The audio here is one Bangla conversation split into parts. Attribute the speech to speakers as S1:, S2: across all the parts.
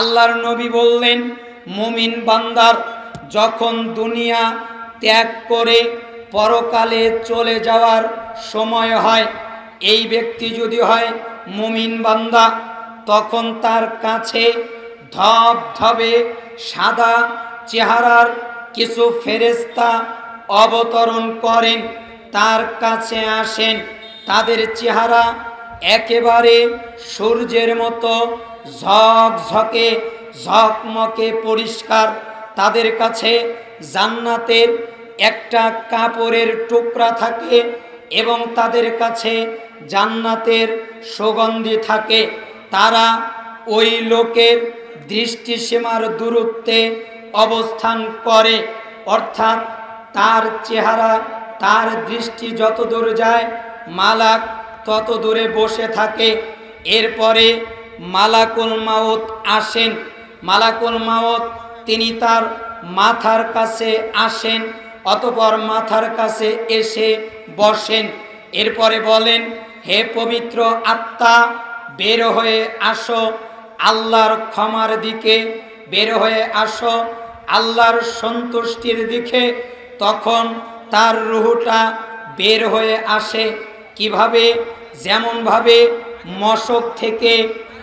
S1: আল্লাহর নবী বললেন, মুমিন বান্দার যখন দুনিয়া ত্যাগ করে পরকালে চলে যাওয়ার সময় হয়, এই ব্যক্তি যদি হয় মুমিন বান্দা, তখন তার কাছে ধবধবে সাদা চেহারার কিছু ফেরেশতা অবতরণ করেন, তার কাছে আসেন। তাদের চেহারা একেবারে সূর্যের মতো ঝকঝকে ঝকমকে পরিষ্কার। তাদের কাছে জান্নাতের একটা কাপড়ের টুকরা থাকে এবং তাদের কাছে জান্নাতের সুগন্ধি থাকে। তারা ওই লোকের দৃষ্টিসীমার দূরত্বে অবস্থান করে, অর্থাৎ তার চেহারা, তার দৃষ্টি যত দূর যায় মালাক তত দূরে বসে থাকে। এরপরে মালাকুল মাউত আসেন। মালাকুল মাউত তিনি তার মাথার কাছে আসেন, অতঃপর মাথার কাছে এসে বসেন। এরপরে বলেন, হে পবিত্র আত্মা, বের হয়ে আসো আল্লাহর ক্ষমার দিকে, বের হয়ে আসো আল্লাহর সন্তুষ্টির দিকে। তখন তার রূহটা বের হয়ে আসে। কিভাবে? যেমনভাবে মশক থেকে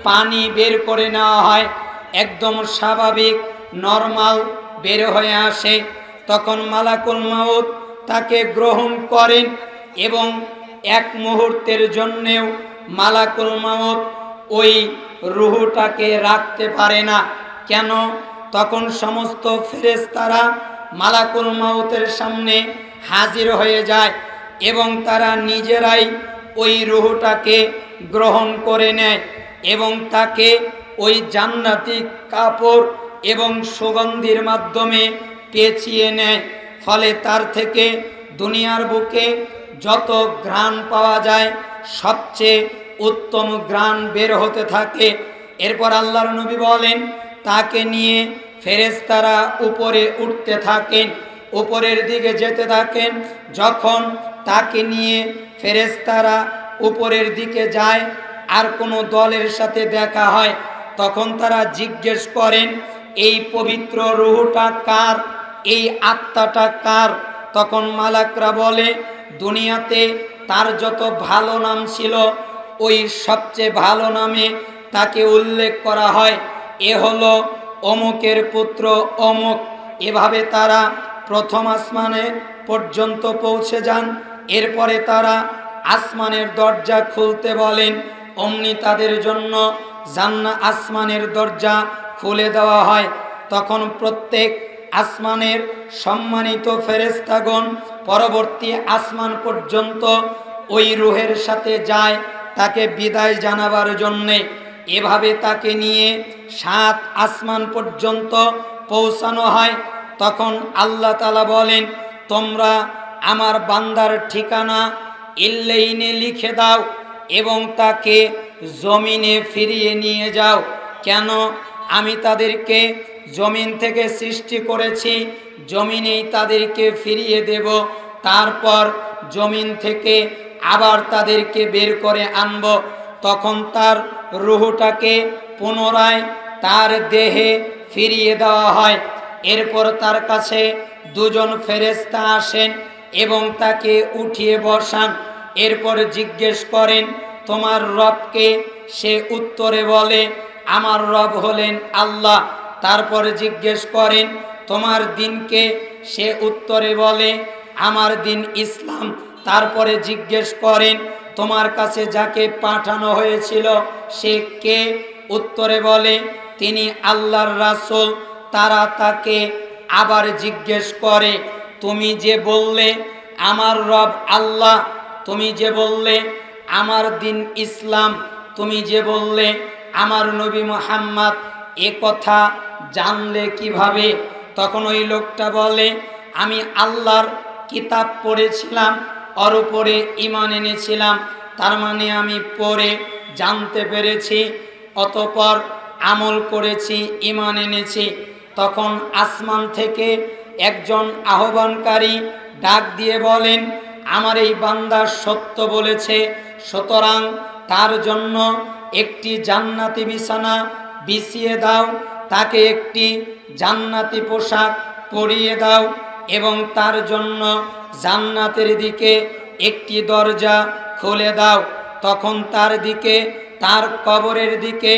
S1: পানি বের করে নেওয়া হয়, একদম স্বাভাবিক নরমাল বের হয়ে আসে। তখন মালাকুল মাউত তাকে গ্রহণ করেন এবং এক মুহূর্তের জন্যেও মালাকুল মাউত ওই রূহটাকে রাখতে পারে না। কেন? তখন সমস্ত ফেরেশতারা মালাকুল মাউতের সামনে হাজির হয়ে যায় এবং তারা নিজেরাই ওই রূহটাকে গ্রহণ করে নেয় এবং তাকে ওই জান্নাতি কাপড় এবং সুগন্ধির মাধ্যমে পেঁচিয়ে নেয়। ফলে তার থেকে দুনিয়ার বুকে যত ঘ্রাণ পাওয়া যায় সবচেয়ে উত্তম ঘ্রাণ বের হতে থাকে। এরপর আল্লাহর নবী বলেন, তাকে নিয়ে ফেরেশতারা উপরে উঠতে থাকেন, উপরের দিকে যেতে থাকেন। যখন তাকে নিয়ে ফেরেশতারা উপরের দিকে যায় আর কোনো দলের সাথে দেখা হয়, তখন তারা জিজ্ঞেস করেন, এই পবিত্র রূহটা কার, এই আত্মাটা কার? তখন মালাকরা বলে, দুনিয়াতে তার যত ভালো নাম ছিল ওই সবচেয়ে ভালো নামে তাকে উল্লেখ করা হয়, এ হলো অমুকের পুত্র অমুক। এভাবে তারা প্রথম আসমানে পর্যন্ত পৌঁছে যান। এরপরে তারা আসমানের দরজা খুলতে বলেন, অমনি তাদের জন্য আসমানের দরজা খুলে দেওয়া হয়। তখন প্রত্যেক আসমানের সম্মানিত ফেরেশতাগণ পরবর্তী আসমান পর্যন্ত ওই রূহের সাথে যায় তাকে বিদায় জানাবার জন্যে। এভাবে তাকে নিয়ে 7 আসমান পর্যন্ত পৌঁছানো হয়। তখন আল্লাহ তাআলা বলেন, তোমরা আমার বান্দার ঠিকানা ইল্লাইনে লিখে দাও এবং তাকে জমিনে ফিরিয়ে নিয়ে যাও। কেন? আমি তাদেরকে জমিন থেকে সৃষ্টি করেছি, জমিনেই তাদেরকে ফিরিয়ে দেব। তারপর জমিন থেকে আবার তাদেরকে বের করে আনব। তখন তার রূহটাকে পুনরায় তার দেহে ফিরিয়ে দেওয়া হয়। এরপর তার কাছে 2 জন ফেরেশতা আসেন এবং তাকে উঠিয়ে বসান। এরপর জিজ্ঞেস করেন, তোমার রবকে? সে উত্তরে বলে, আমার রব হলেন আল্লাহ। তারপর জিজ্ঞেস করেন, তোমার দিনকে? সে উত্তরে বলে, আমার দিন ইসলাম। তারপরে জিজ্ঞেস করেন, তোমার কাছে যাকে পাঠানো হয়েছিল সে কে? উত্তরে বলে, তিনি আল্লাহর রাসূল। তারা তাকে আবার জিজ্ঞেস করে, তুমি যে বললে আমার রব আল্লাহ, তুমি যে বললে আমার দিন ইসলাম, তুমি যে বললে আমার নবী মুহাম্মদ, এ কথা জানলে কিভাবে? তখন ওই লোকটা বলে, আমি আল্লাহর কিতাব পড়েছিলাম, ওর উপরে ঈমান এনেছিলাম, তার মানে আমি পড়ে জানতে পেরেছি, অতঃপর আমল করেছি, ঈমান এনেছি। তখন আসমান থেকে একজন আহ্বানকারী ডাক দিয়ে বলেন, আমার এই বান্দা সত্য বলেছে, সুতরাং তার জন্য একটি জান্নাতি বিছানা বিছিয়ে দাও, তাকে একটি জান্নাতি পোশাক পরিয়ে দাও এবং তার জন্য জান্নাতের দিকে একটি দরজা খুলে দাও। তখন তার দিকে, তার কবরের দিকে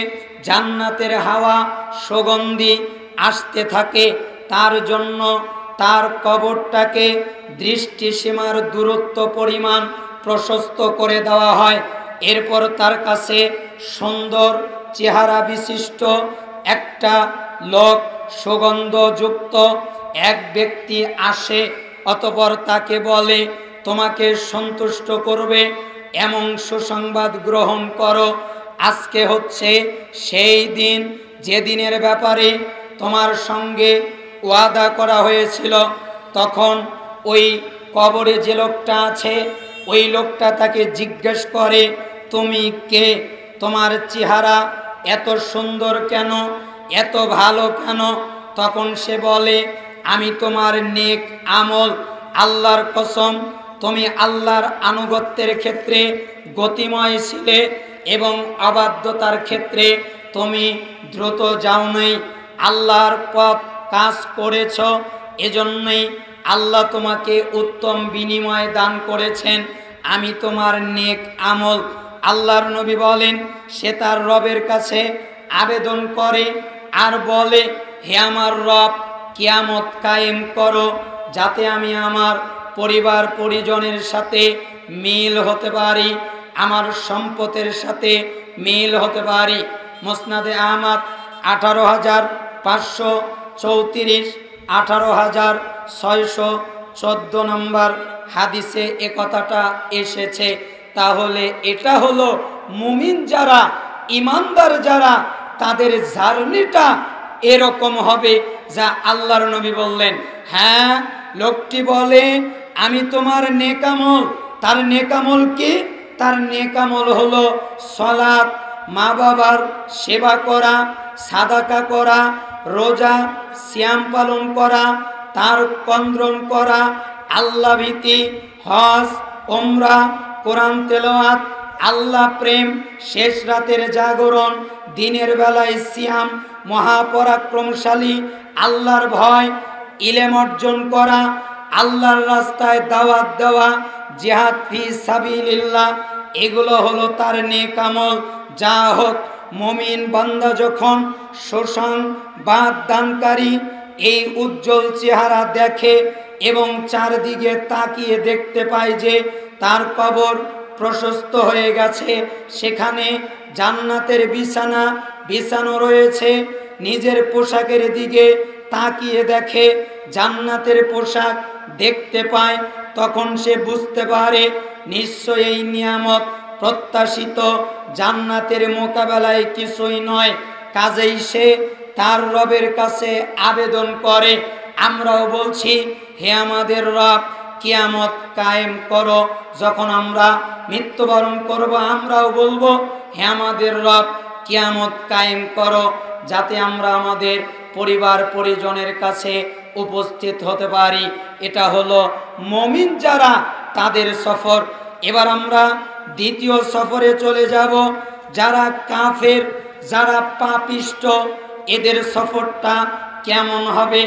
S1: জান্নাতের হাওয়া সুগন্ধি আসতে থাকে। তার জন্য তার কবরটাকে দৃষ্টিসীমার দূরত্ব পরিমাণ প্রশস্ত করে দেওয়া হয়। এরপর তার কাছে সুন্দর চেহারা বিশিষ্ট একটা লোক, সুগন্ধযুক্ত এক ব্যক্তি আসে। অতঃপর তাকে বলে, তোমাকে সন্তুষ্ট করবে এমন সুসংবাদ গ্রহণ করো। আজকে হচ্ছে সেই দিন যেদিনের ব্যাপারে তোমার সঙ্গে ওয়াদা করা হয়েছিল। তখন ওই কবরে যে লোকটা আছে, ওই লোকটা তাকে জিজ্ঞেস করে, তুমি কে? তোমার চেহারা এত সুন্দর কেন, এত ভালো কেন? তখন সে বলে, আমি তোমার নেক আমল। আল্লাহর কসম, তুমি আল্লাহর আনুগত্যের ক্ষেত্রে গতিময় ছিলে এবং অবাধ্যতার ক্ষেত্রে তুমি দ্রুত যাও নাই। আল্লাহর পথ কাজ করেছ, এজন্যই আল্লাহ তোমাকে উত্তম বিনিময় দান করেছেন। আমি তোমার নেক আমল। আল্লাহর নবী বলেন, সে তার রবের কাছে আবেদন করে আর বলে, হে আমার রব, কিয়ামত কায়েম করো যাতে আমি আমার পরিবার পরিজনের সাথে মিল হতে পারি, আমার সম্পদের সাথে মিল হতে পারি। মুসনাদে আহমদ 18,534, 18,614 নম্বর হাদিসে এ কথাটা এসেছে। তাহলে এটা হলো মুমিন যারা, ইমানদার যারা, তাদের জার্নিটা এরকম হবে যা আল্লাহর নবী বললেন। হ্যাঁ, লোকটি বলে, আমি তোমার নেকামল। তার নেকামল কি? তার নেকামল হলো সালাত, মা বাবার সেবা করা, সাদাকা করা, রোজা সিয়াম পালন করা, তার কন্দ্রণ করা, আল্লাহ ভীতি, হজ, ওমরা, কোরআন তেলাওয়াত, আল্লাহ প্রেম, শেষ রাতের জাগরণ, দিনের বেলায় সিয়াম, মহাপরাক্রমশালী, আল্লাহর ভয়, ইলম অর্জন করা, আল্লাহর রাস্তায় দাওয়াত দেওয়া, জিহাদ ফি সাবিলিল্লাহ, এগুলো হলো তার নেক আমল। যা হোক, মুমিন বান্দা যখন সুসংবাদ দানকারী এই উজ্জ্বল চেহারা দেখে এবং চারদিকে তাকিয়ে দেখতে পায় যে তার কবর প্রশস্ত হয়ে গেছে, সেখানে জান্নাতের বিছানা বিছানো রয়েছে, নিজের পোশাকের দিকে তাকিয়ে দেখে জান্নাতের পোশাক দেখতে পায়, তখন সে বুঝতে পারে নিশ্চয়ই এই নিয়ামত প্রত্যাশিত জান্নাতের মোকাবেলায় কিছুই নয়। কাজেই সে তার রবের কাছে আবেদন করে। আমরাও বলছি, হে আমাদের রব, কিয়ামত কায়েম করো। যখন আমরা মৃত্যুবরণ করব, আমরাও বলবো, হে আমাদের রব, কিয়ামত কায়েম করো যাতে আমরা আমাদের পরিবার পরিজনের কাছে উপস্থিত হতে পারি। এটা হলো মুমিন যারা, তাদের সফর। এবার আমরা দ্বিতীয় সফরে চলে যাব। যারা কাফের, যারা পাপিষ্ট, এদের সফরটা কেমন হবে?